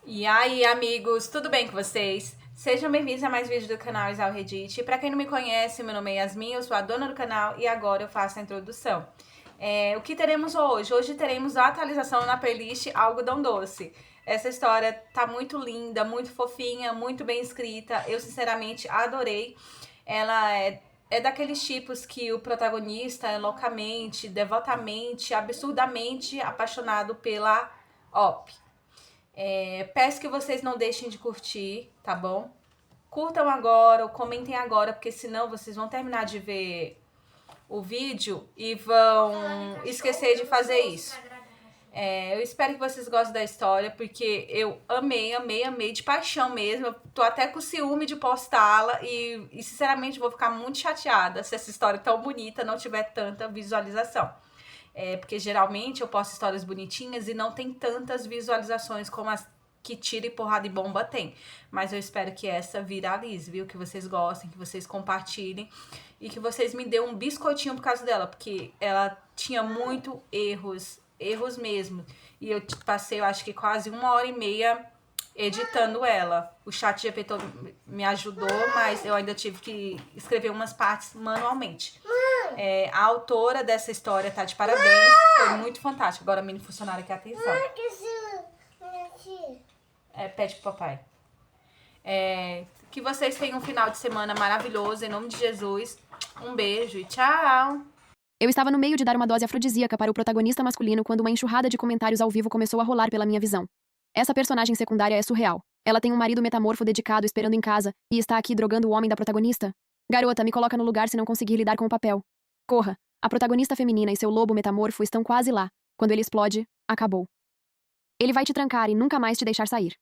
E aí, amigos, tudo bem com vocês? Sejam bem-vindos a mais vídeo do canal Isal Reddit. Para quem não me conhece, meu nome é Yasmin, eu sou a dona do canal e agora eu faço a introdução. O que teremos hoje? Hoje teremos a atualização na playlist Algodão Doce. Essa história tá muito linda, muito fofinha, muito bem escrita. Eu, sinceramente, adorei. Ela é daqueles tipos que o protagonista é loucamente, devotamente, absurdamente apaixonado pela Op. Peço que vocês não deixem de curtir, tá bom? Curtam agora ou comentem agora, porque senão vocês vão terminar de ver o vídeo e vão esquecer de fazer isso. Eu espero que vocês gostem da história, porque eu amei, amei, amei, de paixão mesmo. Eu tô até com ciúme de postá-la e sinceramente vou ficar muito chateada se essa história tão bonita não tiver tanta visualização. Porque geralmente eu posto histórias bonitinhas e não tem tantas visualizações como as que tira e porrada e bomba tem. Mas eu espero que essa viralize, viu? Que vocês gostem, que vocês compartilhem e que vocês me dêem um biscoitinho por causa dela, porque ela tinha muito erros mesmo. E eu passei, eu acho que quase 1h30 editando ela. O chat GPT me ajudou, mas eu ainda tive que escrever umas partes manualmente. A autora dessa história tá de parabéns, foi muito fantástico. Agora a mini funcionária quer atenção. Pede pro papai. Que vocês tenham um final de semana maravilhoso, em nome de Jesus. Um beijo e tchau! Eu estava no meio de dar uma dose afrodisíaca para o protagonista masculino quando uma enxurrada de comentários ao vivo começou a rolar pela minha visão. Essa personagem secundária é surreal. Ela tem um marido metamorfo dedicado esperando em casa e está aqui drogando o homem da protagonista? Garota, me coloca no lugar se não conseguir lidar com o papel. Corra. A protagonista feminina e seu lobo metamorfo estão quase lá. Quando ele explode, acabou. Ele vai te trancar e nunca mais te deixar sair.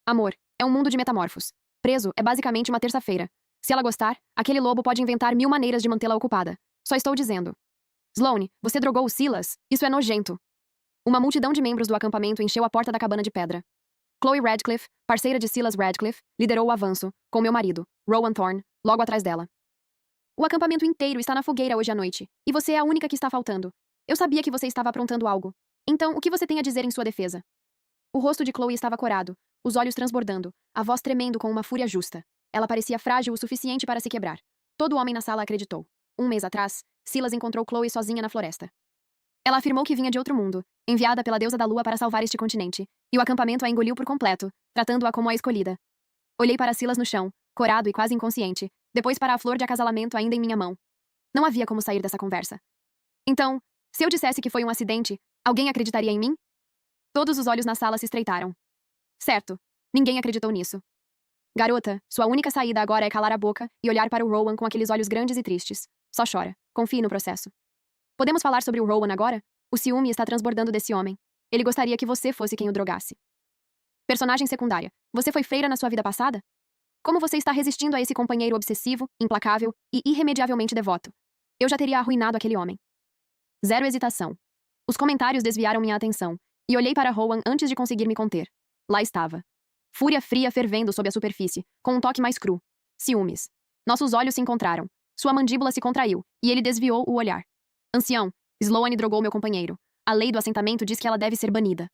Amor, é um mundo de metamorfos. Preso é basicamente uma terça-feira. Se ela gostar, aquele lobo pode inventar 1000 maneiras de mantê-la ocupada. Só estou dizendo. Sloane, você drogou o Silas? Isso é nojento. Uma multidão de membros do acampamento encheu a porta da cabana de pedra. Chloe Radcliffe, parceira de Silas Radcliffe, liderou o avanço, com meu marido, Rowan Thorne, logo atrás dela. O acampamento inteiro está na fogueira hoje à noite, e você é a única que está faltando. Eu sabia que você estava aprontando algo. Então, o que você tem a dizer em sua defesa? O rosto de Chloe estava corado, os olhos transbordando, a voz tremendo com uma fúria justa. Ela parecia frágil o suficiente para se quebrar. Todo homem na sala acreditou. Um mês atrás, Silas encontrou Chloe sozinha na floresta. Ela afirmou que vinha de outro mundo, enviada pela deusa da lua para salvar este continente, e o acampamento a engoliu por completo, tratando-a como a escolhida. Olhei para Silas no chão, corado e quase inconsciente, depois para a flor de acasalamento ainda em minha mão. Não havia como sair dessa conversa. Então, se eu dissesse que foi um acidente, alguém acreditaria em mim? Todos os olhos na sala se estreitaram. Certo, ninguém acreditou nisso. Garota, sua única saída agora é calar a boca e olhar para o Rowan com aqueles olhos grandes e tristes. Só chora. Confie no processo. Podemos falar sobre o Rowan agora? O ciúme está transbordando desse homem. Ele gostaria que você fosse quem o drogasse. Personagem secundária. Você foi freira na sua vida passada? Como você está resistindo a esse companheiro obsessivo, implacável e irremediavelmente devoto? Eu já teria arruinado aquele homem. Zero hesitação. Os comentários desviaram minha atenção, e olhei para Rowan antes de conseguir me conter. Lá estava. Fúria fria fervendo sob a superfície, com um toque mais cru. Ciúmes. Nossos olhos se encontraram. Sua mandíbula se contraiu, e ele desviou o olhar. Ancião, Sloane drogou meu companheiro. A lei do assentamento diz que ela deve ser banida.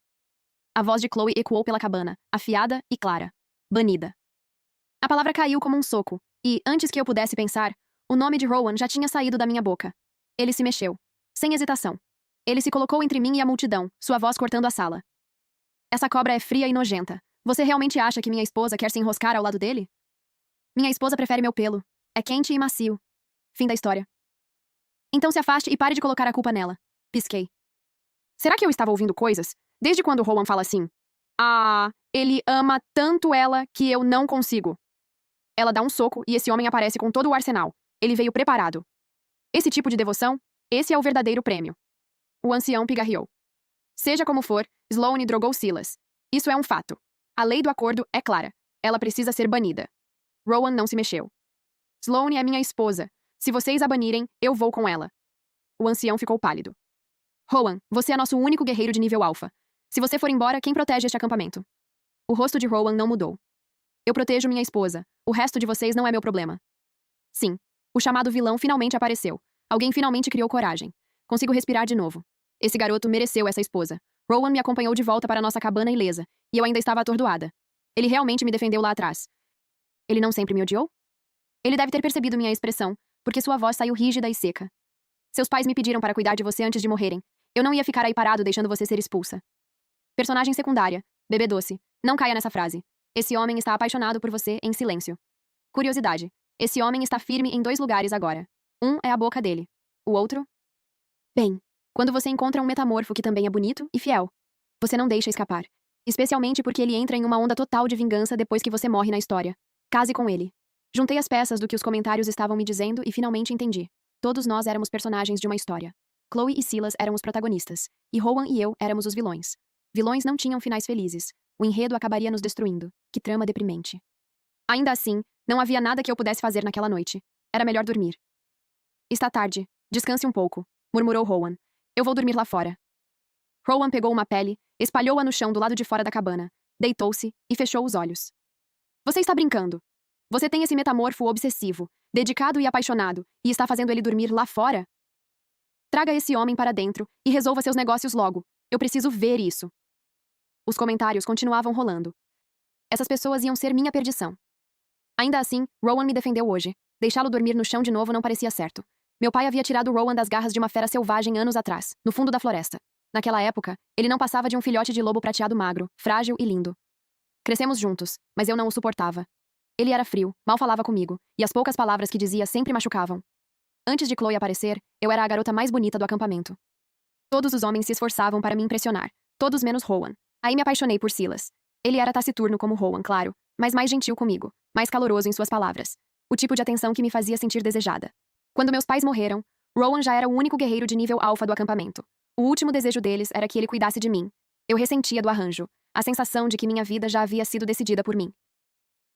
A voz de Chloe ecoou pela cabana, afiada e clara. Banida. A palavra caiu como um soco, e, antes que eu pudesse pensar, o nome de Rowan já tinha saído da minha boca. Ele se mexeu. Sem hesitação. Ele se colocou entre mim e a multidão, sua voz cortando a sala. Essa cobra é fria e nojenta. Você realmente acha que minha esposa quer se enroscar ao lado dele? Minha esposa prefere meu pelo. É quente e macio. Fim da história. Então se afaste e pare de colocar a culpa nela. Pisquei. Será que eu estava ouvindo coisas? Desde quando Rowan fala assim? Ah, ele ama tanto ela que eu não consigo. Ela dá um soco e esse homem aparece com todo o arsenal. Ele veio preparado. Esse tipo de devoção, esse é o verdadeiro prêmio. O ancião pigarreou. Seja como for, Sloane drogou Silas. Isso é um fato. A lei do acordo é clara. Ela precisa ser banida. Rowan não se mexeu. Sloane é minha esposa. Se vocês a banirem, eu vou com ela. O ancião ficou pálido. Rowan, você é nosso único guerreiro de nível alfa. Se você for embora, quem protege este acampamento? O rosto de Rowan não mudou. Eu protejo minha esposa. O resto de vocês não é meu problema. Sim. O chamado vilão finalmente apareceu. Alguém finalmente criou coragem. Consigo respirar de novo. Esse garoto mereceu essa esposa. Rowan me acompanhou de volta para nossa cabana ilesa, e eu ainda estava atordoada. Ele realmente me defendeu lá atrás. Ele não sempre me odiou? Ele deve ter percebido minha expressão, porque sua voz saiu rígida e seca. Seus pais me pediram para cuidar de você antes de morrerem. Eu não ia ficar aí parado deixando você ser expulsa. Personagem secundária. Bebê doce. Não caia nessa frase. Esse homem está apaixonado por você em silêncio. Curiosidade. Esse homem está firme em 2 lugares agora. Um é a boca dele. O outro? Bem, quando você encontra um metamorfo que também é bonito e fiel, você não deixa escapar. Especialmente porque ele entra em uma onda total de vingança depois que você morre na história. Case com ele. Juntei as peças do que os comentários estavam me dizendo e finalmente entendi. Todos nós éramos personagens de uma história. Chloe e Silas eram os protagonistas, e Rowan e eu éramos os vilões. Vilões não tinham finais felizes. O enredo acabaria nos destruindo. Que trama deprimente. Ainda assim, não havia nada que eu pudesse fazer naquela noite. Era melhor dormir. Está tarde. Descanse um pouco, murmurou Rowan. Eu vou dormir lá fora. Rowan pegou uma pele, espalhou-a no chão do lado de fora da cabana, deitou-se e fechou os olhos. Você está brincando. Você tem esse metamorfo obsessivo, dedicado e apaixonado, e está fazendo ele dormir lá fora? Traga esse homem para dentro e resolva seus negócios logo. Eu preciso ver isso. Os comentários continuavam rolando. Essas pessoas iam ser minha perdição. Ainda assim, Rowan me defendeu hoje. Deixá-lo dormir no chão de novo não parecia certo. Meu pai havia tirado Rowan das garras de uma fera selvagem anos atrás, no fundo da floresta. Naquela época, ele não passava de um filhote de lobo prateado magro, frágil e lindo. Crescemos juntos, mas eu não o suportava. Ele era frio, mal falava comigo, e as poucas palavras que dizia sempre machucavam. Antes de Chloe aparecer, eu era a garota mais bonita do acampamento. Todos os homens se esforçavam para me impressionar, todos menos Rowan. Aí me apaixonei por Silas. Ele era taciturno como Rowan, claro, mas mais gentil comigo, mais caloroso em suas palavras. O tipo de atenção que me fazia sentir desejada. Quando meus pais morreram, Rowan já era o único guerreiro de nível alfa do acampamento. O último desejo deles era que ele cuidasse de mim. Eu ressentia do arranjo, a sensação de que minha vida já havia sido decidida por mim.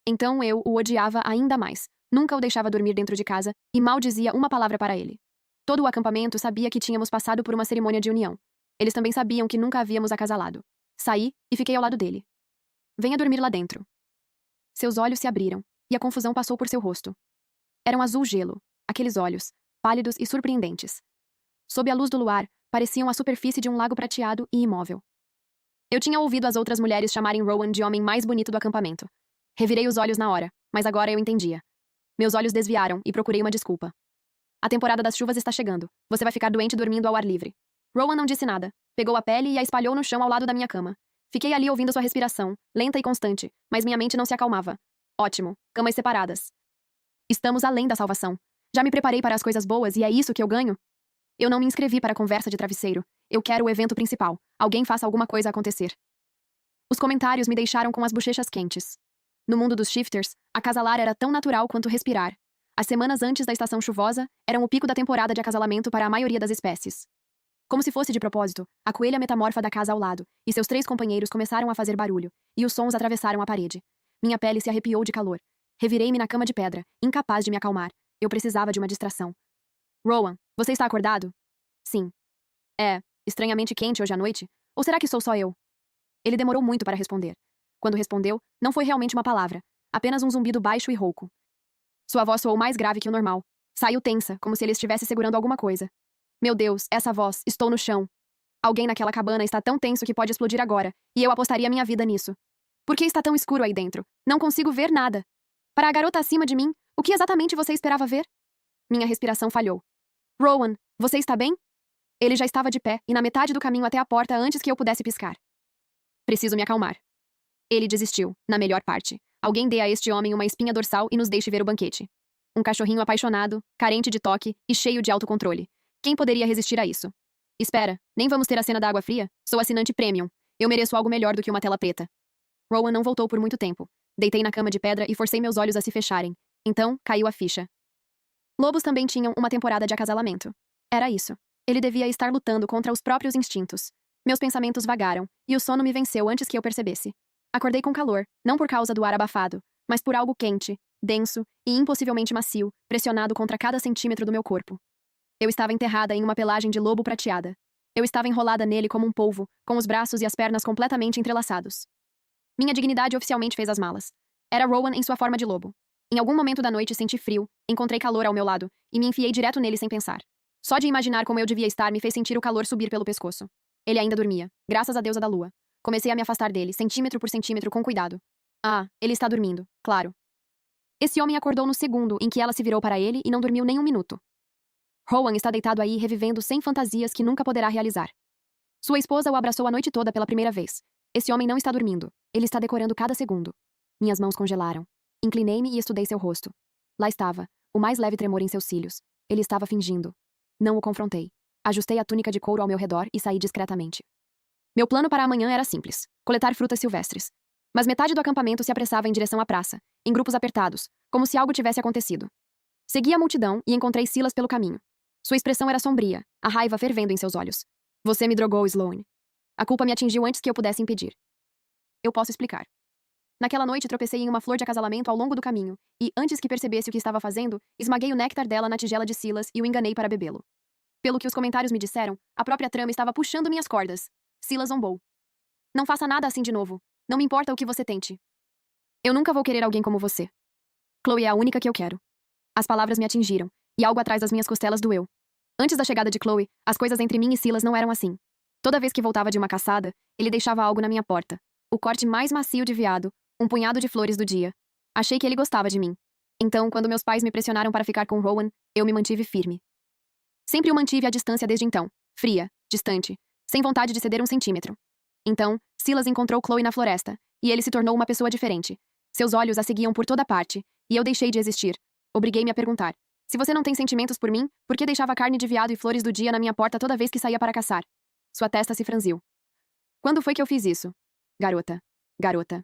Então eu o odiava ainda mais. Nunca o deixava dormir dentro de casa e mal dizia uma palavra para ele. Todo o acampamento sabia que tínhamos passado por uma cerimônia de união. Eles também sabiam que nunca havíamos acasalado. Saí e fiquei ao lado dele. Venha dormir lá dentro. Seus olhos se abriram, e a confusão passou por seu rosto. Eram azul gelo, aqueles olhos, pálidos e surpreendentes. Sob a luz do luar, pareciam a superfície de um lago prateado e imóvel. Eu tinha ouvido as outras mulheres chamarem Rowan de homem mais bonito do acampamento. Revirei os olhos na hora, mas agora eu entendia. Meus olhos desviaram e procurei uma desculpa. A temporada das chuvas está chegando. Você vai ficar doente dormindo ao ar livre. Rowan não disse nada. Pegou a pele e a espalhou no chão ao lado da minha cama. Fiquei ali ouvindo sua respiração, lenta e constante, mas minha mente não se acalmava. Ótimo. Camas separadas. Estamos além da salvação. Já me preparei para as coisas boas e é isso que eu ganho? Eu não me inscrevi para a conversa de travesseiro. Eu quero o evento principal. Alguém faça alguma coisa acontecer. Os comentários me deixaram com as bochechas quentes. No mundo dos shifters, acasalar era tão natural quanto respirar. As semanas antes da estação chuvosa eram o pico da temporada de acasalamento para a maioria das espécies. Como se fosse de propósito, a coelha metamorfa da casa ao lado, e seus 3 companheiros começaram a fazer barulho, e os sons atravessaram a parede. Minha pele se arrepiou de calor. Revirei-me na cama de pedra, incapaz de me acalmar. Eu precisava de uma distração. Rowan, você está acordado? Sim. É, estranhamente quente hoje à noite? Ou será que sou só eu? Ele demorou muito para responder. Quando respondeu, não foi realmente uma palavra, apenas um zumbido baixo e rouco. Sua voz soou mais grave que o normal. Saiu tensa, como se ele estivesse segurando alguma coisa. Meu Deus, essa voz, estou no chão. Alguém naquela cabana está tão tenso que pode explodir agora, e eu apostaria minha vida nisso. Por que está tão escuro aí dentro? Não consigo ver nada. Para a garota acima de mim, o que exatamente você esperava ver? Minha respiração falhou. Rowan, você está bem? Ele já estava de pé e na metade do caminho até a porta antes que eu pudesse piscar. Preciso me acalmar. Ele desistiu, na melhor parte. Alguém dê a este homem uma espinha dorsal e nos deixe ver o banquete. Um cachorrinho apaixonado, carente de toque e cheio de autocontrole. Quem poderia resistir a isso? Espera, nem vamos ter a cena da água fria? Sou assinante premium. Eu mereço algo melhor do que uma tela preta. Rowan não voltou por muito tempo. Deitei na cama de pedra e forcei meus olhos a se fecharem. Então, caiu a ficha. Lobos também tinham uma temporada de acasalamento. Era isso. Ele devia estar lutando contra os próprios instintos. Meus pensamentos vagaram, e o sono me venceu antes que eu percebesse. Acordei com calor, não por causa do ar abafado, mas por algo quente, denso e impossivelmente macio, pressionado contra cada centímetro do meu corpo. Eu estava enterrada em uma pelagem de lobo prateada. Eu estava enrolada nele como um polvo, com os braços e as pernas completamente entrelaçados. Minha dignidade oficialmente fez as malas. Era Rowan em sua forma de lobo. Em algum momento da noite senti frio, encontrei calor ao meu lado, e me enfiei direto nele sem pensar. Só de imaginar como eu devia estar me fez sentir o calor subir pelo pescoço. Ele ainda dormia, graças à deusa da lua. Comecei a me afastar dele, centímetro por centímetro, com cuidado. Ah, ele está dormindo, claro. Esse homem acordou no segundo em que ela se virou para ele e não dormiu nem um minuto. Rowan está deitado aí revivendo 100 fantasias que nunca poderá realizar. Sua esposa o abraçou a noite toda pela primeira vez. Esse homem não está dormindo. Ele está decorando cada segundo. Minhas mãos congelaram. Inclinei-me e estudei seu rosto. Lá estava, o mais leve tremor em seus cílios. Ele estava fingindo. Não o confrontei. Ajustei a túnica de couro ao meu redor e saí discretamente. Meu plano para amanhã era simples: coletar frutas silvestres. Mas metade do acampamento se apressava em direção à praça, em grupos apertados, como se algo tivesse acontecido. Segui a multidão e encontrei Silas pelo caminho. Sua expressão era sombria, a raiva fervendo em seus olhos. Você me drogou, Sloane. A culpa me atingiu antes que eu pudesse impedir. Eu posso explicar. Naquela noite tropecei em uma flor de acasalamento ao longo do caminho, e, antes que percebesse o que estava fazendo, esmaguei o néctar dela na tigela de Silas e o enganei para bebê-lo. Pelo que os comentários me disseram, a própria trama estava puxando minhas cordas. Silas zombou. Não faça nada assim de novo. Não me importa o que você tente. Eu nunca vou querer alguém como você. Chloe é a única que eu quero. As palavras me atingiram, e algo atrás das minhas costelas doeu. Antes da chegada de Chloe, as coisas entre mim e Silas não eram assim. Toda vez que voltava de uma caçada, ele deixava algo na minha porta. O corte mais macio de veado, um punhado de flores do dia. Achei que ele gostava de mim. Então, quando meus pais me pressionaram para ficar com Rowan, eu me mantive firme. Sempre o mantive à distância desde então, fria, distante, sem vontade de ceder um centímetro. Então, Silas encontrou Chloe na floresta, e ele se tornou uma pessoa diferente. Seus olhos a seguiam por toda parte, e eu deixei de existir. Obriguei-me a perguntar: se você não tem sentimentos por mim, por que deixava carne de veado e flores do dia na minha porta toda vez que saía para caçar? Sua testa se franziu. Quando foi que eu fiz isso? Garota. Garota.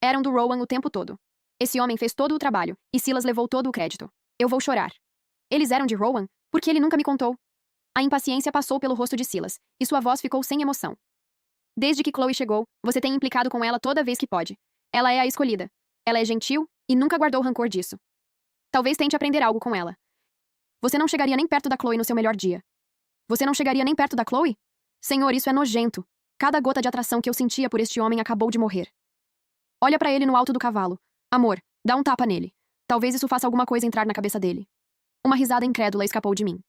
Eram do Rowan o tempo todo. Esse homem fez todo o trabalho, e Silas levou todo o crédito. Eu vou chorar. Eles eram de Rowan? Por que ele nunca me contou? A impaciência passou pelo rosto de Silas, e sua voz ficou sem emoção. Desde que Chloe chegou, você tem implicado com ela toda vez que pode. Ela é a escolhida. Ela é gentil, e nunca guardou rancor disso. Talvez tente aprender algo com ela. Você não chegaria nem perto da Chloe no seu melhor dia. Você não chegaria nem perto da Chloe? Senhor, isso é nojento. Cada gota de atração que eu sentia por este homem acabou de morrer. Olha para ele no alto do cavalo. Amor, dá um tapa nele. Talvez isso faça alguma coisa entrar na cabeça dele. Uma risada incrédula escapou de mim.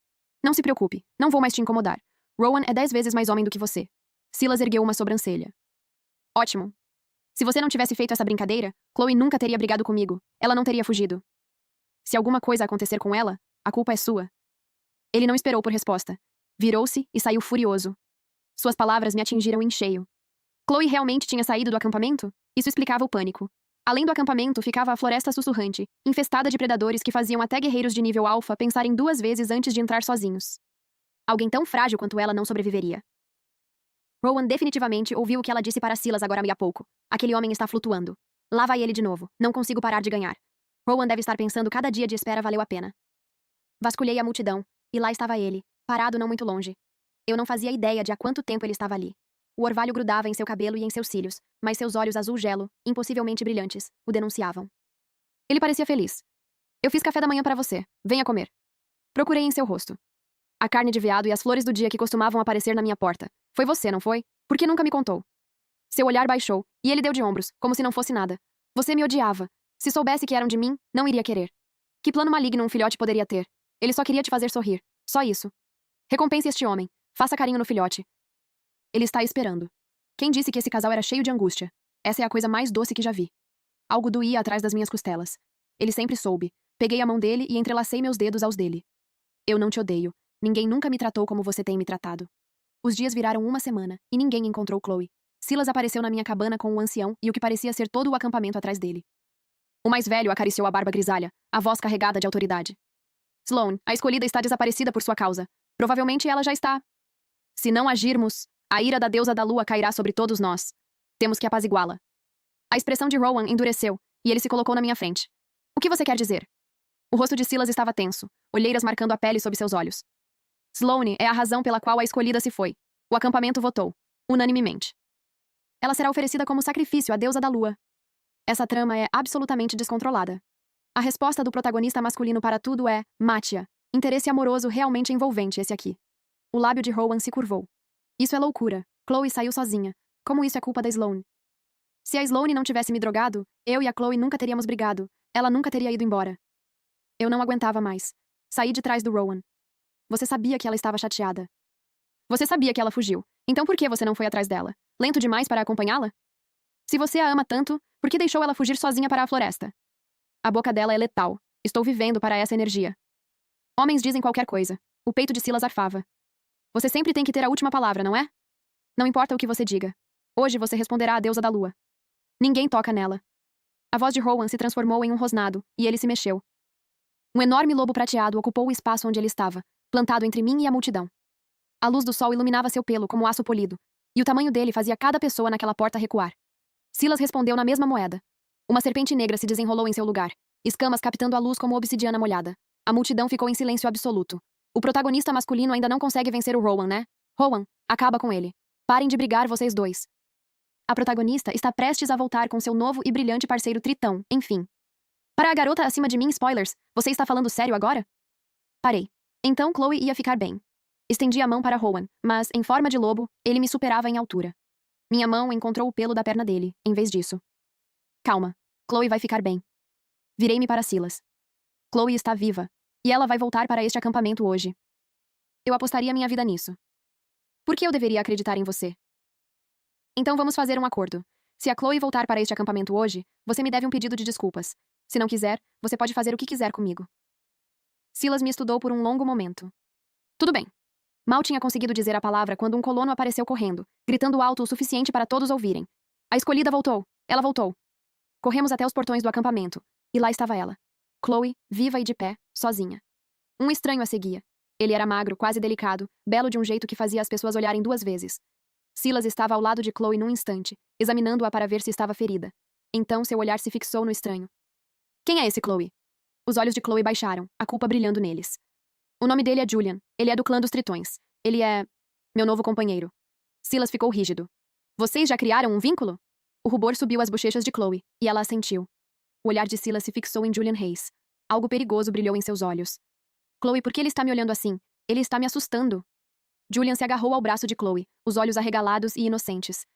Não se preocupe, não vou mais te incomodar. Rowan é 10 vezes mais homem do que você. Silas ergueu uma sobrancelha. Ótimo. Se você não tivesse feito essa brincadeira, Chloe nunca teria brigado comigo. Ela não teria fugido. Se alguma coisa acontecer com ela, a culpa é sua. Ele não esperou por resposta. Virou-se e saiu furioso. Suas palavras me atingiram em cheio. Chloe realmente tinha saído do acampamento? Isso explicava o pânico. Além do acampamento ficava a floresta sussurrante, infestada de predadores que faziam até guerreiros de nível alfa pensarem 2 vezes antes de entrar sozinhos. Alguém tão frágil quanto ela não sobreviveria. Rowan definitivamente ouviu o que ela disse para Silas agora há pouco. Aquele homem está flutuando. Lá vai ele de novo. Não consigo parar de ganhar. Rowan deve estar pensando cada dia de espera valeu a pena. Vasculhei a multidão, e lá estava ele, parado não muito longe. Eu não fazia ideia de há quanto tempo ele estava ali. O orvalho grudava em seu cabelo e em seus cílios, mas seus olhos azul gelo, impossivelmente brilhantes, o denunciavam. Ele parecia feliz. Eu fiz café da manhã para você. Venha comer. Procurei em seu rosto. A carne de veado e as flores do dia que costumavam aparecer na minha porta. Foi você, não foi? Por que nunca me contou? Seu olhar baixou, e ele deu de ombros, como se não fosse nada. Você me odiava. Se soubesse que eram de mim, não iria querer. Que plano maligno um filhote poderia ter? Ele só queria te fazer sorrir. Só isso. Recompense este homem. Faça carinho no filhote. Ele está esperando. Quem disse que esse casal era cheio de angústia? Essa é a coisa mais doce que já vi. Algo doía atrás das minhas costelas. Ele sempre soube. Peguei a mão dele e entrelacei meus dedos aos dele. Eu não te odeio. Ninguém nunca me tratou como você tem me tratado. Os dias viraram uma semana, e ninguém encontrou Chloe. Silas apareceu na minha cabana com um ancião e o que parecia ser todo o acampamento atrás dele. O mais velho acariciou a barba grisalha, a voz carregada de autoridade. Sloane, a escolhida está desaparecida por sua causa. Provavelmente ela já está. Se não agirmos, a ira da deusa da lua cairá sobre todos nós. Temos que apaziguá-la. A expressão de Rowan endureceu, e ele se colocou na minha frente. O que você quer dizer? O rosto de Silas estava tenso, olheiras marcando a pele sob seus olhos. Sloane é a razão pela qual a escolhida se foi. O acampamento votou, unanimemente. Ela será oferecida como sacrifício à deusa da lua. Essa trama é absolutamente descontrolada. A resposta do protagonista masculino para tudo é mate-a. Interesse amoroso realmente envolvente esse aqui. O lábio de Rowan se curvou. Isso é loucura. Chloe saiu sozinha. Como isso é culpa da Sloane? Se a Sloane não tivesse me drogado, eu e a Chloe nunca teríamos brigado. Ela nunca teria ido embora. Eu não aguentava mais. Saí de trás do Rowan. Você sabia que ela estava chateada. Você sabia que ela fugiu. Então por que você não foi atrás dela? Lento demais para acompanhá-la? Se você a ama tanto, por que deixou ela fugir sozinha para a floresta? A boca dela é letal. Estou vivendo para essa energia. Homens dizem qualquer coisa. O peito de Silas arfava. Você sempre tem que ter a última palavra, não é? Não importa o que você diga. Hoje você responderá à deusa da lua. Ninguém toca nela. A voz de Rowan se transformou em um rosnado, e ele se mexeu. Um enorme lobo prateado ocupou o espaço onde ele estava, plantado entre mim e a multidão. A luz do sol iluminava seu pelo como aço polido, e o tamanho dele fazia cada pessoa naquela porta recuar. Silas respondeu na mesma moeda. Uma serpente negra se desenrolou em seu lugar, escamas captando a luz como obsidiana molhada. A multidão ficou em silêncio absoluto. O protagonista masculino ainda não consegue vencer o Rowan, né? Rowan, acaba com ele. Parem de brigar vocês dois. A protagonista está prestes a voltar com seu novo e brilhante parceiro Tritão, enfim. Para a garota acima de mim, spoilers, você está falando sério agora? Parei. Então Chloe ia ficar bem. Estendi a mão para Rowan, mas, em forma de lobo, ele me superava em altura. Minha mão encontrou o pelo da perna dele, em vez disso. Calma. Chloe vai ficar bem. Virei-me para Silas. Chloe está viva, e ela vai voltar para este acampamento hoje. Eu apostaria minha vida nisso. Por que eu deveria acreditar em você? Então vamos fazer um acordo. Se a Chloe voltar para este acampamento hoje, você me deve um pedido de desculpas. Se não quiser, você pode fazer o que quiser comigo. Silas me estudou por um longo momento. Tudo bem. Mal tinha conseguido dizer a palavra quando um colono apareceu correndo, gritando alto o suficiente para todos ouvirem. A escolhida voltou. Ela voltou. Corremos até os portões do acampamento, e lá estava ela. Chloe, viva e de pé, sozinha. Um estranho a seguia. Ele era magro, quase delicado, belo de um jeito que fazia as pessoas olharem duas vezes. Silas estava ao lado de Chloe num instante, examinando-a para ver se estava ferida. Então seu olhar se fixou no estranho. Quem é esse Chloe? Os olhos de Chloe baixaram, a culpa brilhando neles. O nome dele é Julian. Ele é do clã dos Tritões. Ele é... meu novo companheiro. Silas ficou rígido. Vocês já criaram um vínculo? O rubor subiu às bochechas de Chloe, e ela assentiu. O olhar de Silas se fixou em Julian Hayes. Algo perigoso brilhou em seus olhos. Chloe, por que ele está me olhando assim? Ele está me assustando. Julian se agarrou ao braço de Chloe, os olhos arregalados e inocentes.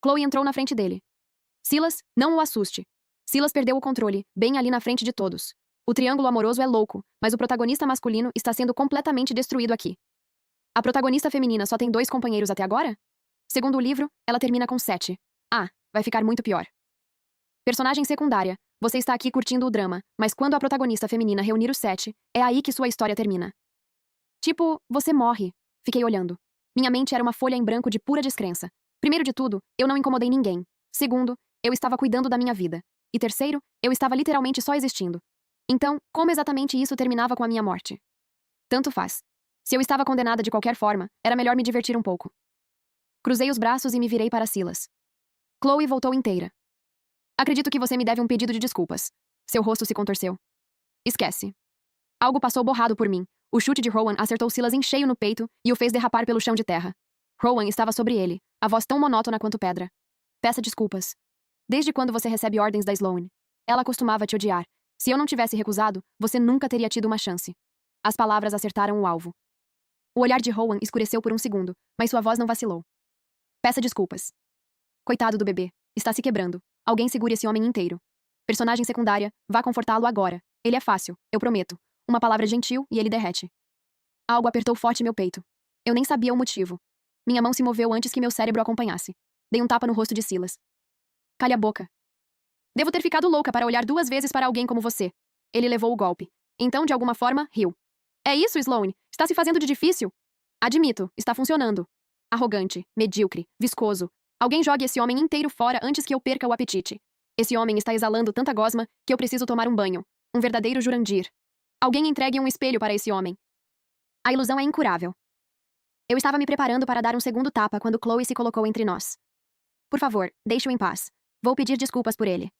Chloe entrou na frente dele. Silas, não o assuste. Silas perdeu o controle, bem ali na frente de todos. O triângulo amoroso é louco, mas o protagonista masculino está sendo completamente destruído aqui. A protagonista feminina só tem 2 companheiros até agora? Segundo o livro, ela termina com 7. Ah, vai ficar muito pior. Personagem secundária, você está aqui curtindo o drama, mas quando a protagonista feminina reunir os 7, é aí que sua história termina. Tipo, você morre. Fiquei olhando. Minha mente era uma folha em branco de pura descrença. Primeiro de tudo, eu não incomodei ninguém. Segundo, eu estava cuidando da minha vida. E terceiro, eu estava literalmente só existindo. Então, como exatamente isso terminava com a minha morte? Tanto faz. Se eu estava condenada de qualquer forma, era melhor me divertir um pouco. Cruzei os braços e me virei para Silas. Chloe voltou inteira. Acredito que você me deve um pedido de desculpas. Seu rosto se contorceu. Esquece. Algo passou borrado por mim. O chute de Rowan acertou Silas em cheio no peito e o fez derrapar pelo chão de terra. Rowan estava sobre ele, a voz tão monótona quanto pedra. Peça desculpas. Desde quando você recebe ordens da Sloane? Ela costumava te odiar. Se eu não tivesse recusado, você nunca teria tido uma chance. As palavras acertaram o alvo. O olhar de Rowan escureceu por um segundo, mas sua voz não vacilou. Peça desculpas. Coitado do bebê. Está se quebrando. Alguém segure esse homem inteiro. Personagem secundária, vá confortá-lo agora. Ele é fácil, eu prometo. Uma palavra gentil e ele derrete. Algo apertou forte meu peito. Eu nem sabia o motivo. Minha mão se moveu antes que meu cérebro acompanhasse. Dei um tapa no rosto de Silas. Calhe a boca. Devo ter ficado louca para olhar 2 vezes para alguém como você. Ele levou o golpe. Então, de alguma forma, riu. É isso, Sloane? Está se fazendo de difícil? Admito, está funcionando. Arrogante, medíocre, viscoso. Alguém jogue esse homem inteiro fora antes que eu perca o apetite. Esse homem está exalando tanta gosma que eu preciso tomar um banho. Um verdadeiro Jurandir. Alguém entregue um espelho para esse homem. A ilusão é incurável. Eu estava me preparando para dar um segundo tapa quando Chloe se colocou entre nós. Por favor, deixe-o em paz. Vou pedir desculpas por ele.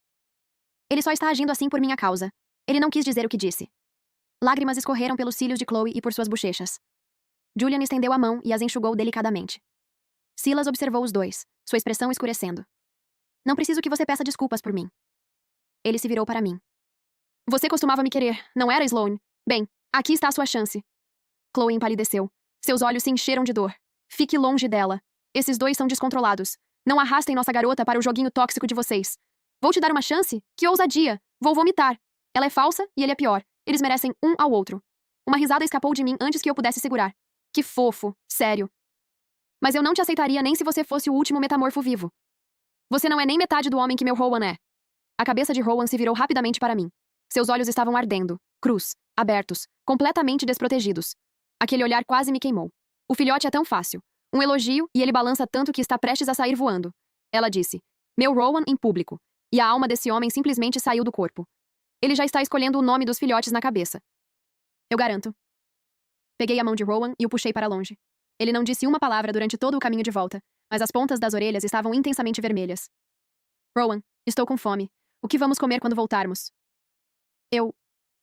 Ele só está agindo assim por minha causa. Ele não quis dizer o que disse. Lágrimas escorreram pelos cílios de Chloe e por suas bochechas. Julian estendeu a mão e as enxugou delicadamente. Silas observou os dois, sua expressão escurecendo. Não preciso que você peça desculpas por mim. Ele se virou para mim. Você costumava me querer, não era, Sloane? Bem, aqui está a sua chance. Chloe empalideceu. Seus olhos se encheram de dor. Fique longe dela. Esses dois são descontrolados. Não arrastem nossa garota para o joguinho tóxico de vocês. Vou te dar uma chance? Que ousadia! Vou vomitar. Ela é falsa e ele é pior. Eles merecem um ao outro. Uma risada escapou de mim antes que eu pudesse segurar. Que fofo. Sério. Mas eu não te aceitaria nem se você fosse o último metamorfo vivo. Você não é nem metade do homem que meu Rowan é. A cabeça de Rowan se virou rapidamente para mim. Seus olhos estavam ardendo, crus, abertos, completamente desprotegidos. Aquele olhar quase me queimou. O filhote é tão fácil. Um elogio e ele balança tanto que está prestes a sair voando. Ela disse. Meu Rowan em público. E a alma desse homem simplesmente saiu do corpo. Ele já está escolhendo o nome dos filhotes na cabeça. Eu garanto. Peguei a mão de Rowan e o puxei para longe. Ele não disse uma palavra durante todo o caminho de volta, mas as pontas das orelhas estavam intensamente vermelhas. Rowan, estou com fome. O que vamos comer quando voltarmos?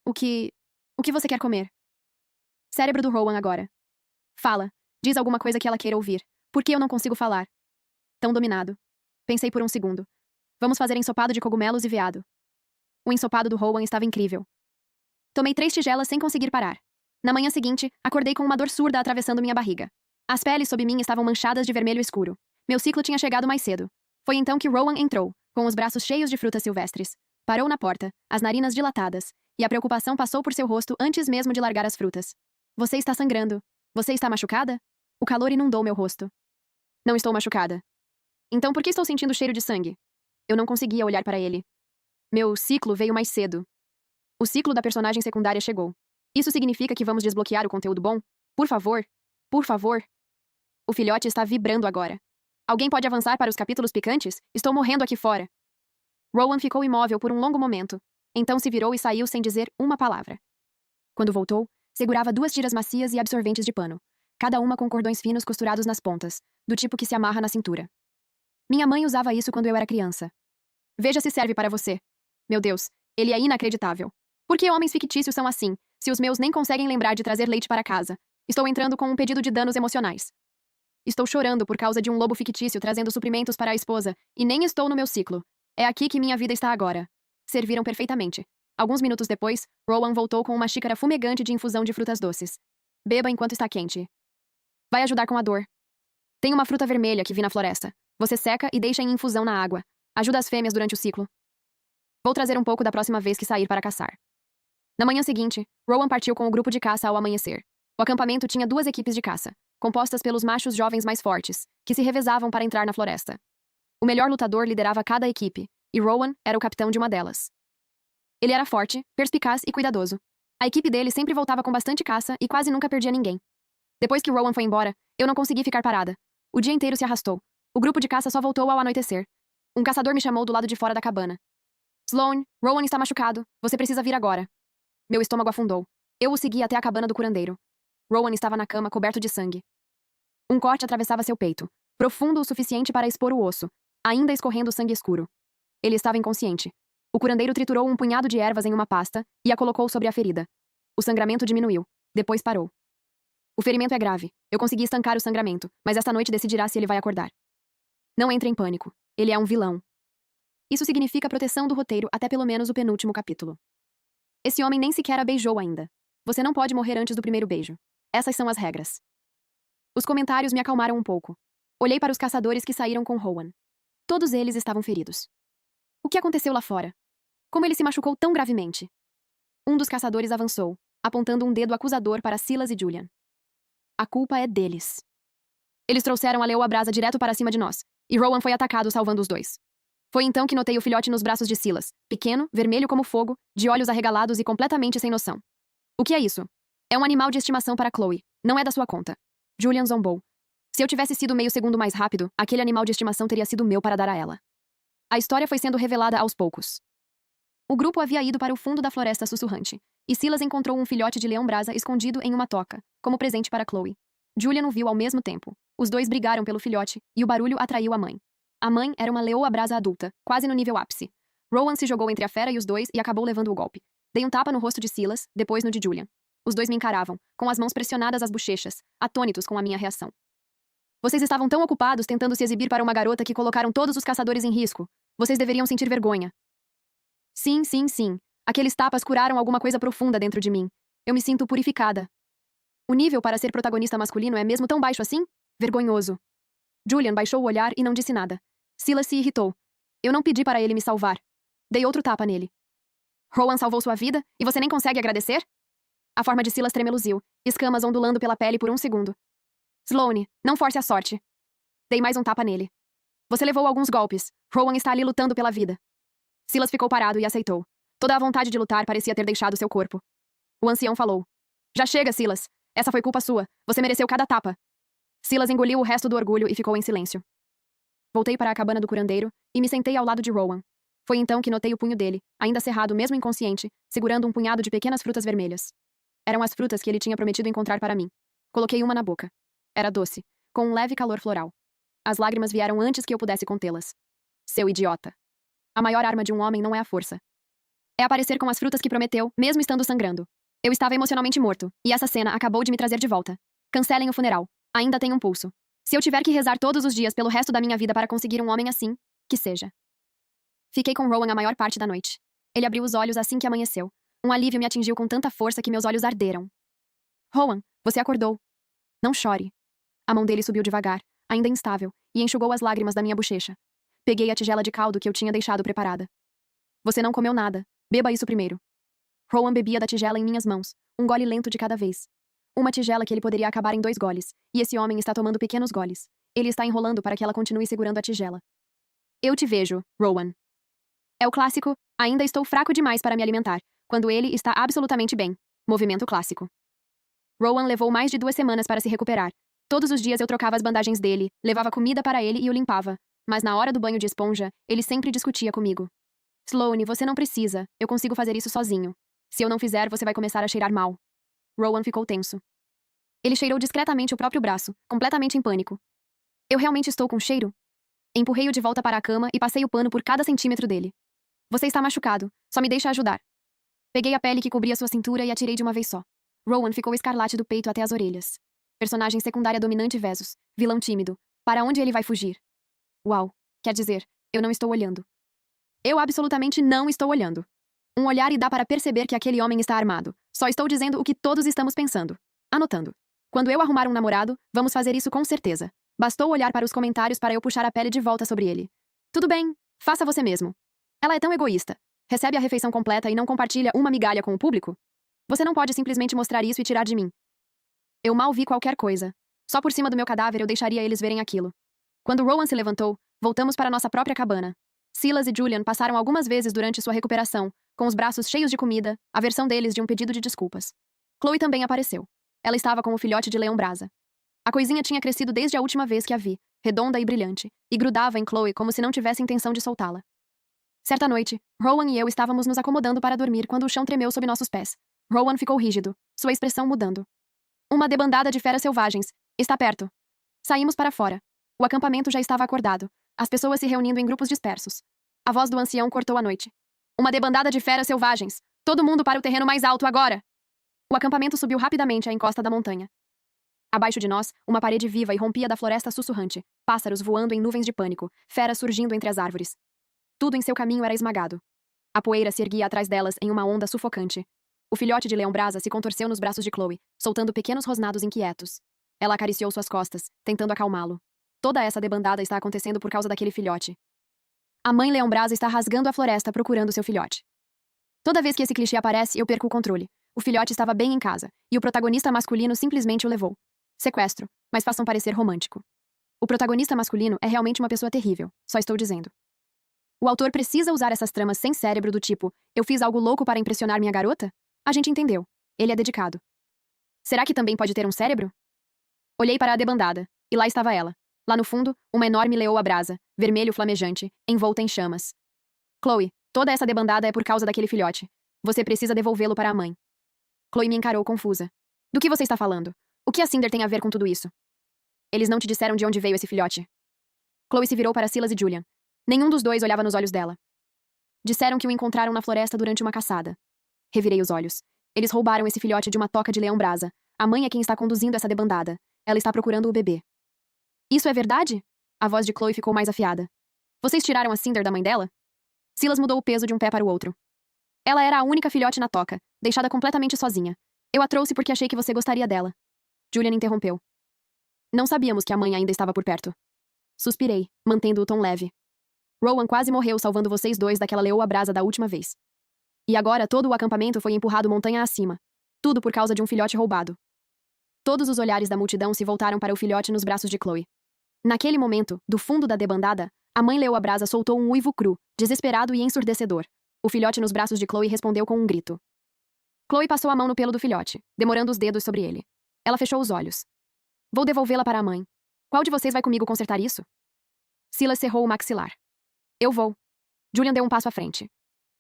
O que você quer comer? Cérebro do Rowan agora. Fala. Diz alguma coisa que ela queira ouvir. Por que eu não consigo falar? Tão dominado. Pensei por um segundo. Vamos fazer ensopado de cogumelos e veado. O ensopado do Rowan estava incrível. Tomei 3 tigelas sem conseguir parar. Na manhã seguinte, acordei com uma dor surda atravessando minha barriga. As peles sob mim estavam manchadas de vermelho escuro. Meu ciclo tinha chegado mais cedo. Foi então que Rowan entrou, com os braços cheios de frutas silvestres. Parou na porta, as narinas dilatadas, e a preocupação passou por seu rosto antes mesmo de largar as frutas. Você está sangrando. Você está machucada? O calor inundou meu rosto. Não estou machucada. Então por que estou sentindo cheiro de sangue? Eu não conseguia olhar para ele. Meu ciclo veio mais cedo. O ciclo da personagem secundária chegou. Isso significa que vamos desbloquear o conteúdo bom? Por favor? Por favor? O filhote está vibrando agora. Alguém pode avançar para os capítulos picantes? Estou morrendo aqui fora. Rowan ficou imóvel por um longo momento. Então se virou e saiu sem dizer uma palavra. Quando voltou, segurava 2 tiras macias e absorventes de pano, cada uma com cordões finos costurados nas pontas, do tipo que se amarra na cintura. Minha mãe usava isso quando eu era criança. Veja se serve para você. Meu Deus, ele é inacreditável. Por que homens fictícios são assim, se os meus nem conseguem lembrar de trazer leite para casa? Estou entrando com um pedido de danos emocionais. Estou chorando por causa de um lobo fictício trazendo suprimentos para a esposa, e nem estou no meu ciclo. É aqui que minha vida está agora. Serviram perfeitamente. Alguns minutos depois, Rowan voltou com uma xícara fumegante de infusão de frutas doces. Beba enquanto está quente. Vai ajudar com a dor. Tem uma fruta vermelha que vi na floresta. Você seca e deixa em infusão na água. Ajuda as fêmeas durante o ciclo. Vou trazer um pouco da próxima vez que sair para caçar. Na manhã seguinte, Rowan partiu com o grupo de caça ao amanhecer. O acampamento tinha 2 equipes de caça, compostas pelos machos jovens mais fortes, que se revezavam para entrar na floresta. O melhor lutador liderava cada equipe, e Rowan era o capitão de uma delas. Ele era forte, perspicaz e cuidadoso. A equipe dele sempre voltava com bastante caça e quase nunca perdia ninguém. Depois que Rowan foi embora, eu não consegui ficar parada. O dia inteiro se arrastou. O grupo de caça só voltou ao anoitecer. Um caçador me chamou do lado de fora da cabana. Sloane, Rowan está machucado. Você precisa vir agora. Meu estômago afundou. Eu o segui até a cabana do curandeiro. Rowan estava na cama, coberto de sangue. Um corte atravessava seu peito, profundo o suficiente para expor o osso, ainda escorrendo sangue escuro. Ele estava inconsciente. O curandeiro triturou um punhado de ervas em uma pasta e a colocou sobre a ferida. O sangramento diminuiu. Depois parou. O ferimento é grave. Eu consegui estancar o sangramento, mas esta noite decidirá se ele vai acordar. Não entre em pânico. Ele é um vilão. Isso significa proteção do roteiro até pelo menos o penúltimo capítulo. Esse homem nem sequer a beijou ainda. Você não pode morrer antes do primeiro beijo. Essas são as regras. Os comentários me acalmaram um pouco. Olhei para os caçadores que saíram com Rowan. Todos eles estavam feridos. O que aconteceu lá fora? Como ele se machucou tão gravemente? Um dos caçadores avançou, apontando um dedo acusador para Silas e Julian. A culpa é deles. Eles trouxeram a leoa brasa direto para cima de nós, e Rowan foi atacado salvando os 2. Foi então que notei o filhote nos braços de Silas, pequeno, vermelho como fogo, de olhos arregalados e completamente sem noção. O que é isso? É um animal de estimação para Chloe. Não é da sua conta. Julian zombou. Se eu tivesse sido meio segundo mais rápido, aquele animal de estimação teria sido meu para dar a ela. A história foi sendo revelada aos poucos. O grupo havia ido para o fundo da floresta sussurrante, e Silas encontrou um filhote de leão-brasa escondido em uma toca, como presente para Chloe. Julian o viu ao mesmo tempo. Os 2 brigaram pelo filhote, e o barulho atraiu a mãe. A mãe era uma leoa-brasa adulta, quase no nível ápice. Rowan se jogou entre a fera e os 2 e acabou levando o golpe. Dei um tapa no rosto de Silas, depois no de Julian. Os 2 me encaravam, com as mãos pressionadas às bochechas, atônitos com a minha reação. Vocês estavam tão ocupados tentando se exibir para uma garota que colocaram todos os caçadores em risco. Vocês deveriam sentir vergonha. Sim, sim, sim. Aqueles tapas curaram alguma coisa profunda dentro de mim. Eu me sinto purificada. O nível para ser protagonista masculino é mesmo tão baixo assim? Vergonhoso. Julian baixou o olhar e não disse nada. Silas se irritou. Eu não pedi para ele me salvar. Dei outro tapa nele. Rowan salvou sua vida e você nem consegue agradecer? A forma de Silas tremeluziu, escamas ondulando pela pele por um segundo. Sloane, não force a sorte. Dei mais um tapa nele. Você levou alguns golpes. Rowan está ali lutando pela vida. Silas ficou parado e aceitou. Toda a vontade de lutar parecia ter deixado seu corpo. O ancião falou. Já chega, Silas. Essa foi culpa sua. Você mereceu cada tapa. Silas engoliu o resto do orgulho e ficou em silêncio. Voltei para a cabana do curandeiro e me sentei ao lado de Rowan. Foi então que notei o punho dele, ainda cerrado mesmo inconsciente, segurando um punhado de pequenas frutas vermelhas. Eram as frutas que ele tinha prometido encontrar para mim. Coloquei uma na boca. Era doce, com um leve calor floral. As lágrimas vieram antes que eu pudesse contê-las. Seu idiota. A maior arma de um homem não é a força. É aparecer com as frutas que prometeu, mesmo estando sangrando. Eu estava emocionalmente morto, e essa cena acabou de me trazer de volta. Cancelem o funeral. Ainda tenho um pulso. Se eu tiver que rezar todos os dias pelo resto da minha vida para conseguir um homem assim, que seja. Fiquei com Rowan a maior parte da noite. Ele abriu os olhos assim que amanheceu. Um alívio me atingiu com tanta força que meus olhos arderam. Rowan, você acordou. Não chore. A mão dele subiu devagar, ainda instável, e enxugou as lágrimas da minha bochecha. Peguei a tigela de caldo que eu tinha deixado preparada. Você não comeu nada. Beba isso primeiro. Rowan bebia da tigela em minhas mãos, um gole lento de cada vez. Uma tigela que ele poderia acabar em 2 goles, e esse homem está tomando pequenos goles. Ele está enrolando para que ela continue segurando a tigela. Eu te vejo, Rowan. É o clássico, ainda estou fraco demais para me alimentar, quando ele está absolutamente bem. Movimento clássico. Rowan levou mais de 2 semanas para se recuperar. Todos os dias eu trocava as bandagens dele, levava comida para ele e o limpava. Mas na hora do banho de esponja, ele sempre discutia comigo. Sloane, você não precisa. Eu consigo fazer isso sozinho. Se eu não fizer, você vai começar a cheirar mal. Rowan ficou tenso. Ele cheirou discretamente o próprio braço, completamente em pânico. Eu realmente estou com cheiro? Empurrei-o de volta para a cama e passei o pano por cada centímetro dele. Você está machucado. Só me deixa ajudar. Peguei a pele que cobria sua cintura e atirei de uma vez só. Rowan ficou escarlate do peito até as orelhas. Personagem secundária dominante versus vilão tímido. Para onde ele vai fugir? Uau. Quer dizer, eu não estou olhando. Eu absolutamente não estou olhando. Um olhar e dá para perceber que aquele homem está armado. Só estou dizendo o que todos estamos pensando. Anotando. Quando eu arrumar um namorado, vamos fazer isso com certeza. Bastou olhar para os comentários para eu puxar a pele de volta sobre ele. Tudo bem, faça você mesmo. Ela é tão egoísta. Recebe a refeição completa e não compartilha uma migalha com o público? Você não pode simplesmente mostrar isso e tirar de mim. Eu mal vi qualquer coisa. Só por cima do meu cadáver eu deixaria eles verem aquilo. Quando Rowan se levantou, voltamos para nossa própria cabana. Silas e Julian passaram algumas vezes durante sua recuperação, com os braços cheios de comida, a versão deles de um pedido de desculpas. Chloe também apareceu. Ela estava com o filhote de leão brasa. A coisinha tinha crescido desde a última vez que a vi, redonda e brilhante, e grudava em Chloe como se não tivesse intenção de soltá-la. Certa noite, Rowan e eu estávamos nos acomodando para dormir quando o chão tremeu sob nossos pés. Rowan ficou rígido, sua expressão mudando. Uma debandada de feras selvagens. Está perto. Saímos para fora. O acampamento já estava acordado, as pessoas se reunindo em grupos dispersos. A voz do ancião cortou a noite. Uma debandada de feras selvagens. Todo mundo para o terreno mais alto agora! O acampamento subiu rapidamente à encosta da montanha. Abaixo de nós, uma parede viva irrompia da floresta sussurrante, pássaros voando em nuvens de pânico, feras surgindo entre as árvores. Tudo em seu caminho era esmagado. A poeira se erguia atrás delas em uma onda sufocante. O filhote de leão brasa se contorceu nos braços de Chloe, soltando pequenos rosnados inquietos. Ela acariciou suas costas, tentando acalmá-lo. Toda essa debandada está acontecendo por causa daquele filhote. A mãe leão brasa está rasgando a floresta procurando seu filhote. Toda vez que esse clichê aparece, eu perco o controle. O filhote estava bem em casa, e o protagonista masculino simplesmente o levou. Sequestro, mas façam parecer romântico. O protagonista masculino é realmente uma pessoa terrível, só estou dizendo. O autor precisa usar essas tramas sem cérebro do tipo, eu fiz algo louco para impressionar minha garota? A gente entendeu. Ele é dedicado. Será que também pode ter um cérebro? Olhei para a debandada, e lá estava ela. Lá no fundo, uma enorme leoa brasa, vermelho flamejante, envolta em chamas. Chloe, toda essa debandada é por causa daquele filhote. Você precisa devolvê-lo para a mãe. Chloe me encarou confusa. Do que você está falando? O que a Cinder tem a ver com tudo isso? Eles não te disseram de onde veio esse filhote? Chloe se virou para Silas e Julian. Nenhum dos dois olhava nos olhos dela. Disseram que o encontraram na floresta durante uma caçada. Revirei os olhos. Eles roubaram esse filhote de uma toca de leão brasa. A mãe é quem está conduzindo essa debandada. Ela está procurando o bebê. Isso é verdade? A voz de Chloe ficou mais afiada. Vocês tiraram a Cinder da mãe dela? Silas mudou o peso de um pé para o outro. Ela era a única filhote na toca, deixada completamente sozinha. Eu a trouxe porque achei que você gostaria dela. Julian interrompeu. Não sabíamos que a mãe ainda estava por perto. Suspirei, mantendo o tom leve. Rowan quase morreu salvando vocês dois daquela leoa brasa da última vez. E agora todo o acampamento foi empurrado montanha acima. Tudo por causa de um filhote roubado. Todos os olhares da multidão se voltaram para o filhote nos braços de Chloe. Naquele momento, do fundo da debandada, a mãe leoa-brasa soltou um uivo cru, desesperado e ensurdecedor. O filhote nos braços de Chloe respondeu com um grito. Chloe passou a mão no pelo do filhote, demorando os dedos sobre ele. Ela fechou os olhos. Vou devolvê-la para a mãe. Qual de vocês vai comigo consertar isso? Silas cerrou o maxilar. Eu vou. Julian deu um passo à frente.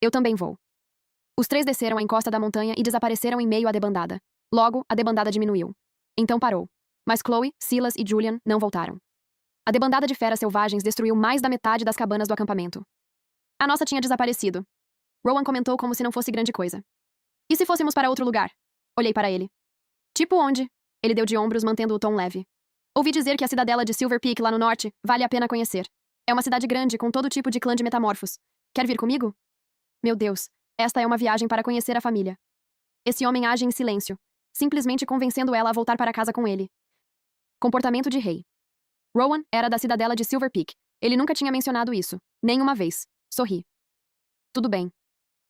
Eu também vou. Os três desceram a encosta da montanha e desapareceram em meio à debandada. Logo, a debandada diminuiu. Então parou. Mas Chloe, Silas e Julian não voltaram. A debandada de feras selvagens destruiu mais da metade das cabanas do acampamento. A nossa tinha desaparecido. Rowan comentou como se não fosse grande coisa. E se fôssemos para outro lugar? Olhei para ele. Tipo onde? Ele deu de ombros, mantendo o tom leve. Ouvi dizer que a cidadela de Silver Peak, lá no norte, vale a pena conhecer. É uma cidade grande, com todo tipo de clã de metamorfos. Quer vir comigo? Meu Deus, esta é uma viagem para conhecer a família. Esse homem age em silêncio, simplesmente convencendo ela a voltar para casa com ele. Comportamento de rei. Rowan era da cidadela de Silver Peak. Ele nunca tinha mencionado isso, nem uma vez. Sorri. Tudo bem.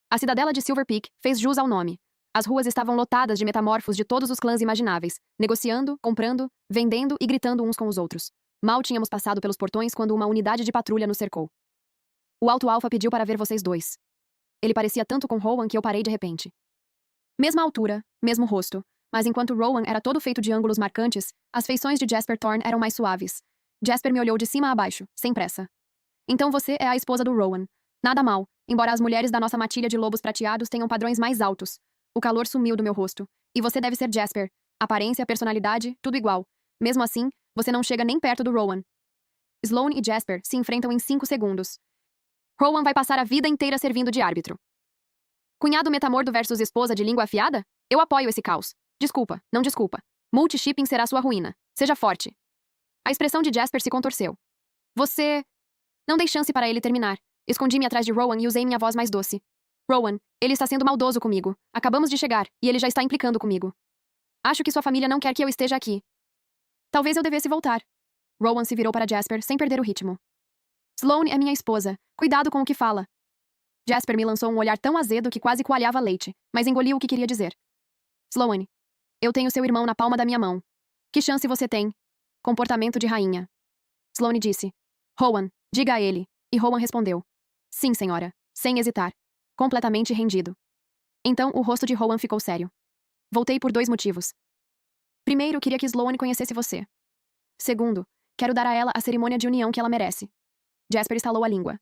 A cidadela de Silver Peak fez jus ao nome. As ruas estavam lotadas de metamorfos de todos os clãs imagináveis, negociando, comprando, vendendo e gritando uns com os outros. Mal tínhamos passado pelos portões quando uma unidade de patrulha nos cercou. O Alto Alfa pediu para ver vocês dois. Ele parecia tanto com Rowan que eu parei de repente. Mesma altura, mesmo rosto, mas enquanto Rowan era todo feito de ângulos marcantes, as feições de Jasper Thorne eram mais suaves. Jasper me olhou de cima a baixo, sem pressa. Então você é a esposa do Rowan. Nada mal, embora as mulheres da nossa matilha de lobos prateados tenham padrões mais altos. O calor sumiu do meu rosto. E você deve ser Jasper. Aparência, personalidade, tudo igual. Mesmo assim, você não chega nem perto do Rowan. Sloane e Jasper se enfrentam em 5 segundos. Rowan vai passar a vida inteira servindo de árbitro. Cunhado metamordo versus esposa de língua afiada? Eu apoio esse caos. Desculpa, não desculpa. Multishipping será sua ruína. Seja forte. A expressão de Jasper se contorceu. Você... Não dei chance para ele terminar. Escondi-me atrás de Rowan e usei minha voz mais doce. Rowan, ele está sendo maldoso comigo. Acabamos de chegar, e ele já está implicando comigo. Acho que sua família não quer que eu esteja aqui. Talvez eu devesse voltar. Rowan se virou para Jasper sem perder o ritmo. Sloane é minha esposa. Cuidado com o que fala. Jasper me lançou um olhar tão azedo que quase coalhava leite, mas engoliu o que queria dizer. Sloane, eu tenho seu irmão na palma da minha mão. Que chance você tem? Comportamento de rainha. Sloane disse. Rowan, diga a ele. E Rowan respondeu. Sim, senhora. Sem hesitar. Completamente rendido. Então, o rosto de Rowan ficou sério. Voltei por 2 motivos. Primeiro, queria que Sloane conhecesse você. Segundo, quero dar a ela a cerimônia de união que ela merece. Jasper estalou a língua.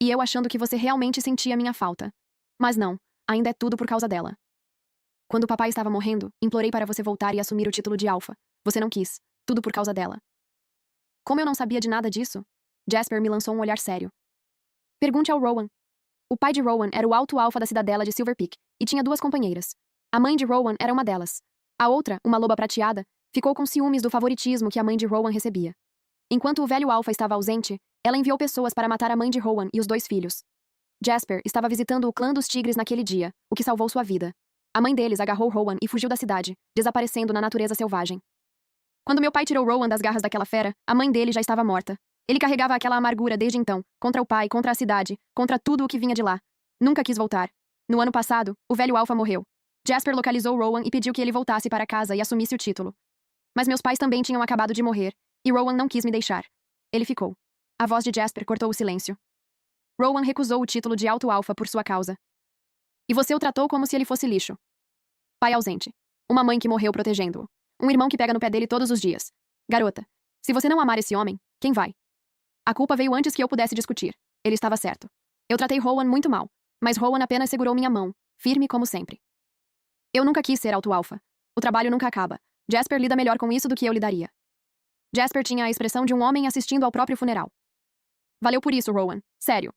E eu achando que você realmente sentia minha falta. Mas não, ainda é tudo por causa dela. Quando o papai estava morrendo, implorei para você voltar e assumir o título de Alpha. Você não quis. Tudo por causa dela. Como eu não sabia de nada disso? Jasper me lançou um olhar sério. Pergunte ao Rowan. O pai de Rowan era o alto alfa da cidadela de Silver Peak, e tinha 2 companheiras. A mãe de Rowan era uma delas. A outra, uma loba prateada, ficou com ciúmes do favoritismo que a mãe de Rowan recebia. Enquanto o velho alfa estava ausente, ela enviou pessoas para matar a mãe de Rowan e os 2 filhos. Jasper estava visitando o clã dos tigres naquele dia, o que salvou sua vida. A mãe deles agarrou Rowan e fugiu da cidade, desaparecendo na natureza selvagem. Quando meu pai tirou Rowan das garras daquela fera, a mãe dele já estava morta. Ele carregava aquela amargura desde então, contra o pai, contra a cidade, contra tudo o que vinha de lá. Nunca quis voltar. No ano passado, o velho alfa morreu. Jasper localizou Rowan e pediu que ele voltasse para casa e assumisse o título. Mas meus pais também tinham acabado de morrer, e Rowan não quis me deixar. Ele ficou. A voz de Jasper cortou o silêncio. Rowan recusou o título de alto alfa por sua causa. E você o tratou como se ele fosse lixo. Pai ausente. Uma mãe que morreu protegendo-o. Um irmão que pega no pé dele todos os dias. Garota, se você não amar esse homem, quem vai? A culpa veio antes que eu pudesse discutir. Ele estava certo. Eu tratei Rowan muito mal, mas Rowan apenas segurou minha mão, firme como sempre. Eu nunca quis ser alto alfa. O trabalho nunca acaba. Jasper lida melhor com isso do que eu lidaria. Jasper tinha a expressão de um homem assistindo ao próprio funeral. Valeu por isso, Rowan. Sério.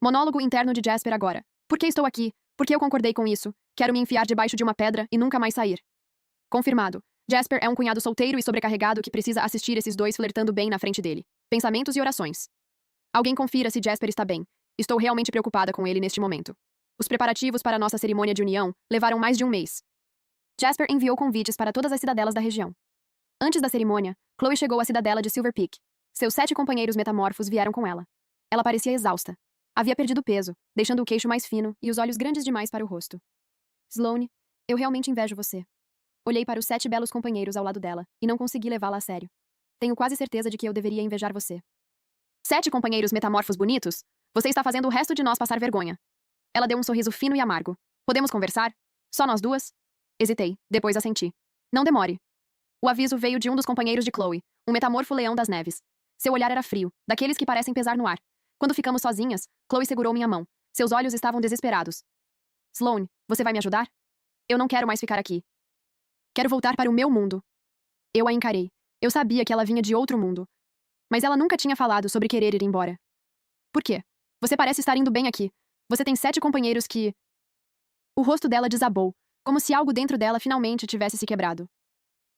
Monólogo interno de Jasper agora. Por que estou aqui? Por que eu concordei com isso? Quero me enfiar debaixo de uma pedra e nunca mais sair. Confirmado. Jasper é um cunhado solteiro e sobrecarregado que precisa assistir esses 2 flertando bem na frente dele. Pensamentos e orações. Alguém confira se Jasper está bem. Estou realmente preocupada com ele neste momento. Os preparativos para nossa cerimônia de união levaram mais de 1 mês. Jasper enviou convites para todas as cidadelas da região. Antes da cerimônia, Chloe chegou à cidadela de Silver Peak. Seus 7 companheiros metamorfos vieram com ela. Ela parecia exausta. Havia perdido peso, deixando o queixo mais fino e os olhos grandes demais para o rosto. Sloane, eu realmente invejo você. Olhei para os 7 belos companheiros ao lado dela, e não consegui levá-la a sério. Tenho quase certeza de que eu deveria invejar você. 7 companheiros metamorfos bonitos? Você está fazendo o resto de nós passar vergonha. Ela deu um sorriso fino e amargo. Podemos conversar? Só nós duas? Hesitei, depois assenti. Não demore. O aviso veio de um dos companheiros de Chloe, um metamorfo leão das neves. Seu olhar era frio, daqueles que parecem pesar no ar. Quando ficamos sozinhas, Chloe segurou minha mão. Seus olhos estavam desesperados. Sloane, você vai me ajudar? Eu não quero mais ficar aqui. Quero voltar para o meu mundo. Eu a encarei. Eu sabia que ela vinha de outro mundo. Mas ela nunca tinha falado sobre querer ir embora. Por quê? Você parece estar indo bem aqui. Você tem 7 companheiros que... O rosto dela desabou, como se algo dentro dela finalmente tivesse se quebrado.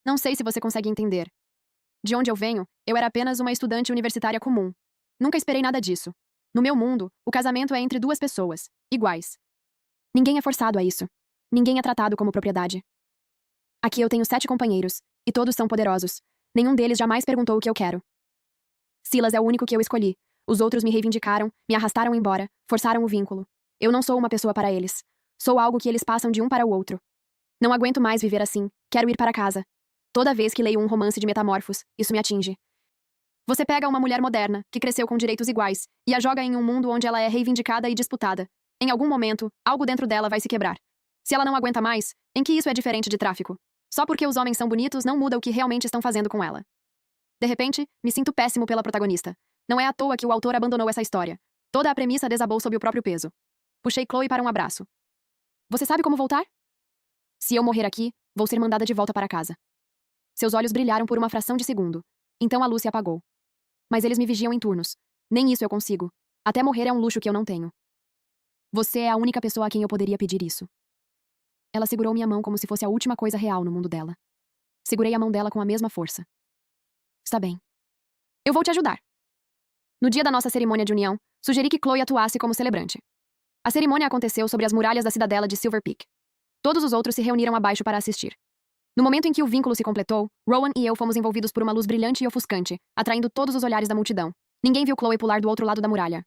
Não sei se você consegue entender. De onde eu venho, eu era apenas uma estudante universitária comum. Nunca esperei nada disso. No meu mundo, o casamento é entre 2 pessoas, iguais. Ninguém é forçado a isso. Ninguém é tratado como propriedade. Aqui eu tenho 7 companheiros, e todos são poderosos. Nenhum deles jamais perguntou o que eu quero. Silas é o único que eu escolhi. Os outros me reivindicaram, me arrastaram embora, forçaram o vínculo. Eu não sou uma pessoa para eles. Sou algo que eles passam de um para o outro. Não aguento mais viver assim. Quero ir para casa. Toda vez que leio um romance de metamorfos, isso me atinge. Você pega uma mulher moderna, que cresceu com direitos iguais, e a joga em um mundo onde ela é reivindicada e disputada. Em algum momento, algo dentro dela vai se quebrar. Se ela não aguenta mais, em que isso é diferente de tráfico? Só porque os homens são bonitos não muda o que realmente estão fazendo com ela. De repente, me sinto péssimo pela protagonista. Não é à toa que o autor abandonou essa história. Toda a premissa desabou sob o próprio peso. Puxei Chloe para um abraço. Você sabe como voltar? Se eu morrer aqui, vou ser mandada de volta para casa. Seus olhos brilharam por uma fração de segundo. Então a luz se apagou. Mas eles me vigiam em turnos. Nem isso eu consigo. Até morrer é um luxo que eu não tenho. Você é a única pessoa a quem eu poderia pedir isso. Ela segurou minha mão como se fosse a última coisa real no mundo dela. Segurei a mão dela com a mesma força. Está bem. Eu vou te ajudar. No dia da nossa cerimônia de união, sugeri que Chloe atuasse como celebrante. A cerimônia aconteceu sobre as muralhas da cidadela de Silver Peak. Todos os outros se reuniram abaixo para assistir. No momento em que o vínculo se completou, Rowan e eu fomos envolvidos por uma luz brilhante e ofuscante, atraindo todos os olhares da multidão. Ninguém viu Chloe pular do outro lado da muralha.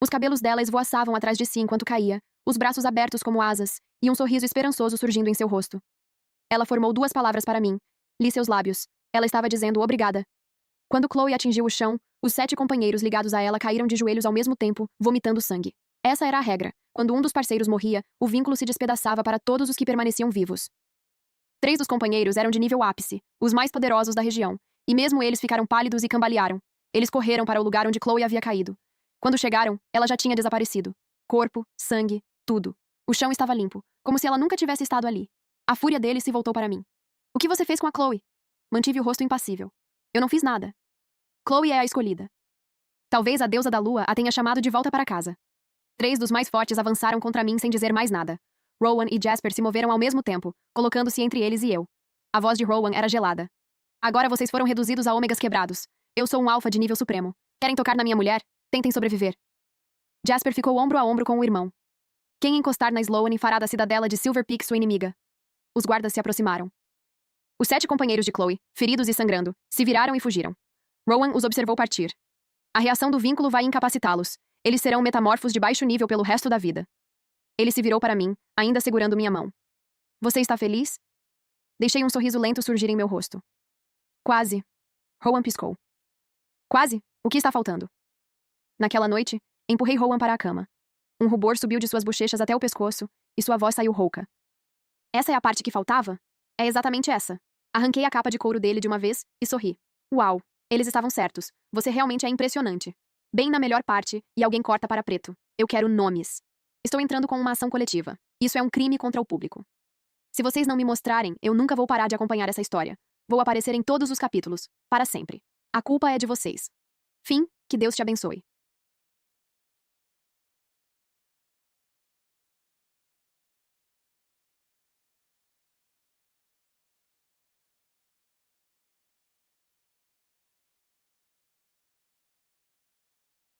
Os cabelos dela esvoaçavam atrás de si enquanto caía, os braços abertos como asas, e um sorriso esperançoso surgindo em seu rosto. Ela formou 2 palavras para mim. Li seus lábios. Ela estava dizendo obrigada. Quando Chloe atingiu o chão, os 7 companheiros ligados a ela caíram de joelhos ao mesmo tempo, vomitando sangue. Essa era a regra. Quando um dos parceiros morria, o vínculo se despedaçava para todos os que permaneciam vivos. 3 dos companheiros eram de nível ápice, os mais poderosos da região, e mesmo eles ficaram pálidos e cambalearam. Eles correram para o lugar onde Chloe havia caído. Quando chegaram, ela já tinha desaparecido. Corpo, sangue, tudo. O chão estava limpo, como se ela nunca tivesse estado ali. A fúria deles se voltou para mim. O que você fez com a Chloe? Mantive o rosto impassível. Eu não fiz nada. Chloe é a escolhida. Talvez a deusa da lua a tenha chamado de volta para casa. 3 dos mais fortes avançaram contra mim sem dizer mais nada. Rowan e Jasper se moveram ao mesmo tempo, colocando-se entre eles e eu. A voz de Rowan era gelada. Agora vocês foram reduzidos a ômegas quebrados. Eu sou um alfa de nível supremo. Querem tocar na minha mulher? Tentem sobreviver. Jasper ficou ombro a ombro com o irmão. Quem encostar na Sloane fará da cidadela de Silver Peak sua inimiga. Os guardas se aproximaram. Os 7 companheiros de Chloe, feridos e sangrando, se viraram e fugiram. Rowan os observou partir. A reação do vínculo vai incapacitá-los. Eles serão metamorfos de baixo nível pelo resto da vida. Ele se virou para mim, ainda segurando minha mão. Você está feliz? Deixei um sorriso lento surgir em meu rosto. Quase. Rowan piscou. Quase? O que está faltando? Naquela noite, empurrei Rowan para a cama. Um rubor subiu de suas bochechas até o pescoço, e sua voz saiu rouca. Essa é a parte que faltava? É exatamente essa. Arranquei a capa de couro dele de uma vez e sorri. Uau, eles estavam certos. Você realmente é impressionante. Bem na melhor parte, e alguém corta para preto. Eu quero nomes. Estou entrando com uma ação coletiva. Isso é um crime contra o público. Se vocês não me mostrarem, eu nunca vou parar de acompanhar essa história. Vou aparecer em todos os capítulos, para sempre. A culpa é de vocês. Fim, que Deus te abençoe.